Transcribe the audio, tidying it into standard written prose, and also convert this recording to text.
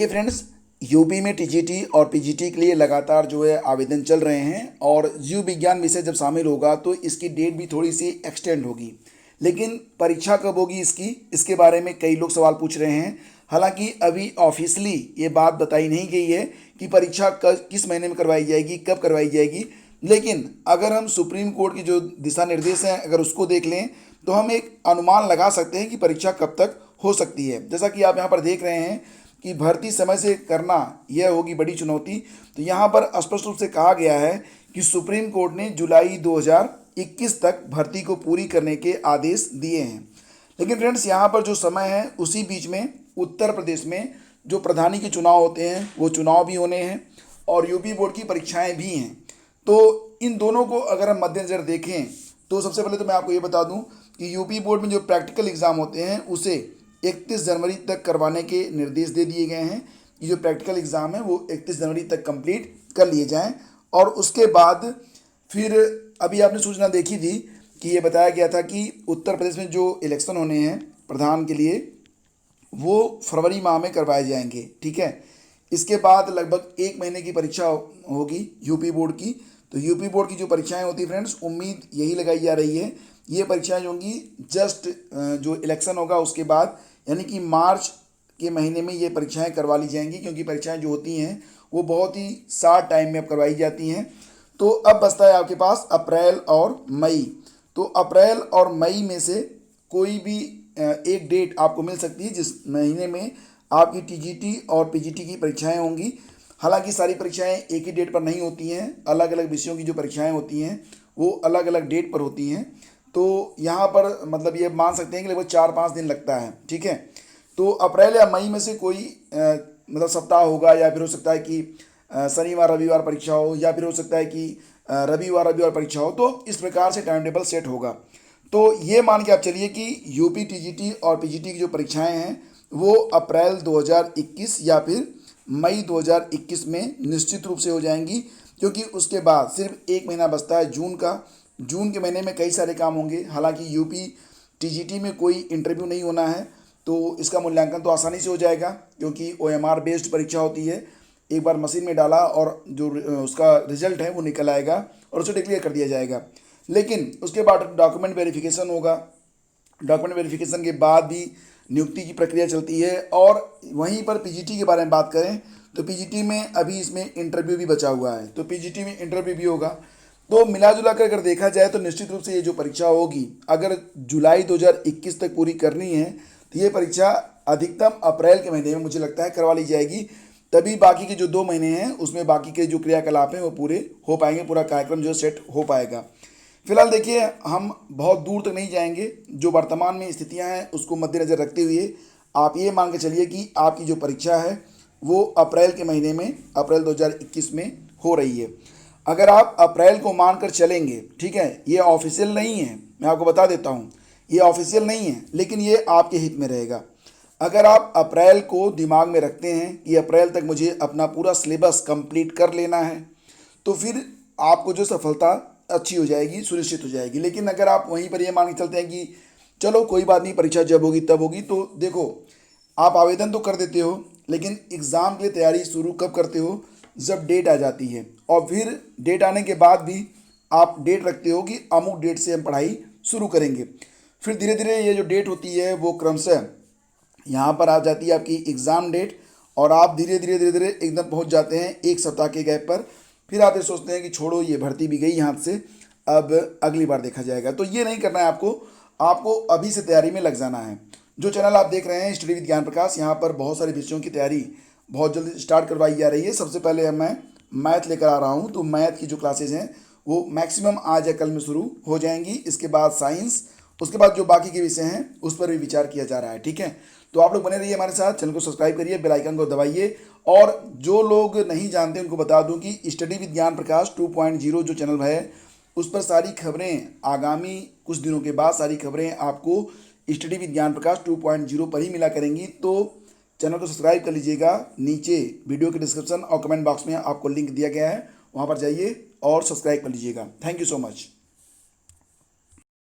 देखिए friends, UP में TGT और पीजीटी के लिए लगातार जो है आवेदन चल रहे हैं और जीव विज्ञान विषय जब शामिल होगा तो इसकी डेट भी थोड़ी सी एक्सटेंड होगी। लेकिन परीक्षा कब होगी इसके बारे में कई लोग सवाल पूछ रहे हैं। हालांकि अभी ऑफिशियली ये बात बताई नहीं गई है कि परीक्षा किस महीने में करवाई जाएगी, कब करवाई जाएगी। लेकिन अगर हम सुप्रीम कोर्ट की जो दिशा निर्देश हैं अगर उसको देख लें तो हम एक अनुमान लगा सकते हैं कि परीक्षा कब तक हो सकती है। जैसा कि आप यहाँ पर देख रहे हैं कि भर्ती समय से करना यह होगी बड़ी चुनौती। तो यहाँ पर स्पष्ट रूप से कहा गया है कि सुप्रीम कोर्ट ने जुलाई 2021 तक भर्ती को पूरी करने के आदेश दिए हैं। लेकिन फ्रेंड्स, यहाँ पर जो समय है उसी बीच में उत्तर प्रदेश में जो प्रधानी के चुनाव होते हैं वो चुनाव भी होने हैं और यूपी बोर्ड की परीक्षाएं भी हैं। तो इन दोनों को अगर हम मद्देनज़र देखें तो सबसे पहले तो मैं आपको ये बता दूं कि यूपी बोर्ड में जो प्रैक्टिकल एग्ज़ाम होते हैं उसे 31 जनवरी तक करवाने के निर्देश दे दिए गए हैं। ये जो प्रैक्टिकल एग्ज़ाम है वो 31 जनवरी तक कंप्लीट कर लिए जाएं और उसके बाद फिर अभी आपने सूचना देखी थी कि ये बताया गया था कि उत्तर प्रदेश में जो इलेक्शन होने हैं प्रधान के लिए वो फरवरी माह में करवाए जाएंगे। ठीक है, इसके बाद लगभग 1 महीने की परीक्षा होगी यूपी बोर्ड की। तो यूपी बोर्ड की जो परीक्षाएं होती हैं फ्रेंड्स, उम्मीद यही लगाई जा रही है ये परीक्षाएं जो होंगी जस्ट जो इलेक्शन होगा उसके बाद यानी कि मार्च के महीने में ये परीक्षाएं करवा ली जाएंगी, क्योंकि परीक्षाएं जो होती हैं वो बहुत ही शार्ट टाइम में अब करवाई जाती हैं। तो अब बचता है आपके पास अप्रैल और मई। तो अप्रैल और मई में से कोई भी एक डेट आपको मिल सकती है जिस महीने में आपकी टीजीटी और पीजीटी की परीक्षाएं होंगी। हालांकि सारी परीक्षाएं एक ही डेट पर नहीं होती हैं, अलग अलग विषयों की जो परीक्षाएं होती हैं वो अलग अलग डेट पर होती हैं। तो यहाँ पर मतलब ये मान सकते हैं कि लगभग 4-5 दिन लगता है। ठीक है, तो अप्रैल या मई में से कोई मतलब सप्ताह होगा, या फिर हो सकता है कि शनिवार रविवार परीक्षा हो, या फिर हो सकता है कि रविवार परीक्षा हो। तो इस प्रकार से टाइम टेबल सेट होगा। तो ये मान के आप चलिए कि यूपी टीजीटी और पीजीटी की जो परीक्षाएं हैं वो अप्रैल 2021 या फिर मई 2021 में निश्चित रूप से हो जाएंगी, क्योंकि उसके बाद सिर्फ 1 महीना बचता है जून का। जून के महीने में कई सारे काम होंगे। हालांकि यूपी टीजीटी में कोई इंटरव्यू नहीं होना है तो इसका मूल्यांकन तो आसानी से हो जाएगा, क्योंकि ओएमआर बेस्ड परीक्षा होती है। एक बार मशीन में डाला और जो उसका रिजल्ट है वो निकल आएगा और उसे डिक्लेयर कर दिया जाएगा। लेकिन उसके बाद डॉक्यूमेंट वेरिफिकेशन होगा। डॉक्यूमेंट वेरिफिकेशन के बाद भी नियुक्ति की प्रक्रिया चलती है। और वहीं पर पीजीटी के बारे में बात करें तो पीजीटी में अभी इसमें इंटरव्यू भी बचा हुआ है, तो पीजीटी में इंटरव्यू भी होगा। तो मिला जुला कर अगर देखा जाए तो निश्चित रूप से ये जो परीक्षा होगी अगर जुलाई 2021 तक पूरी करनी है तो ये परीक्षा अधिकतम अप्रैल के महीने में मुझे लगता है करवा ली जाएगी। तभी बाकी के जो 2 महीने हैं उसमें बाकी के जो क्रियाकलाप हैं वो पूरे हो पाएंगे, पूरा कार्यक्रम जो सेट हो पाएगा। फिलहाल देखिए, हम बहुत दूर तक नहीं जाएंगे। जो वर्तमान में स्थितियां हैं उसको मद्देनज़र रखते हुए आप ये मान के चलिए कि आपकी जो परीक्षा है वो अप्रैल के महीने में, अप्रैल 2021 में हो रही है। अगर आप अप्रैल को मानकर चलेंगे, ठीक है, ये ऑफिशियल नहीं है, मैं आपको बता देता हूँ ये ऑफिशियल नहीं है, लेकिन ये आपके हित में रहेगा। अगर आप अप्रैल को दिमाग में रखते हैं कि अप्रैल तक मुझे अपना पूरा सिलेबस कंप्लीट कर लेना है, तो फिर आपको जो सफलता अच्छी हो जाएगी, सुनिश्चित हो जाएगी। लेकिन अगर आप वहीं पर ये मान के चलते हैं कि चलो कोई बात नहीं, परीक्षा जब होगी तब होगी, तो देखो आप आवेदन तो कर देते हो लेकिन एग्ज़ाम के लिए तैयारी शुरू कब करते हो, जब डेट आ जाती है। और फिर डेट आने के बाद भी आप डेट रखते हो कि अमुक डेट से हम पढ़ाई शुरू करेंगे। फिर धीरे धीरे ये जो डेट होती है वो क्रमशः यहाँ पर आ जाती है आपकी एग्ज़ाम डेट, और आप धीरे धीरे एकदम पहुँच जाते हैं 1 सप्ताह के गैप पर। फिर आप ये सोचते हैं कि छोड़ो ये भर्ती भी गई हाथ से, अब अगली बार देखा जाएगा। तो ये नहीं करना है आपको अभी से तैयारी में लग जाना है। जो चैनल आप देख रहे हैं स्टडी विद ज्ञान प्रकाश, यहाँ पर बहुत सारे विषयों की तैयारी बहुत जल्दी स्टार्ट करवाई जा रही है। सबसे पहले मैं मैथ लेकर आ रहा हूँ, तो मैथ की जो क्लासेज हैं वो मैक्सिमम आज या कल में शुरू हो जाएंगी। इसके बाद साइंस, उसके बाद जो बाकी के विषय हैं उस पर भी विचार किया जा रहा है। ठीक है, तो आप लोग बने रहिए हमारे साथ, चैनल को सब्सक्राइब करिए, बेल आइकन को दबाइए। और जो लोग नहीं जानते उनको बता दूं कि स्टडी विद ज्ञान प्रकाश 2.0 जो चैनल है उस पर सारी खबरें आगामी कुछ दिनों के बाद सारी खबरें आपको स्टडी विद ज्ञान प्रकाश 2.0 पर ही मिला करेंगी। तो चैनल को सब्सक्राइब कर लीजिएगा। नीचे वीडियो के डिस्क्रिप्शन और कमेंट बॉक्स में आपको लिंक दिया गया है, वहाँ पर जाइए और सब्सक्राइब कर लीजिएगा। Thank you so much.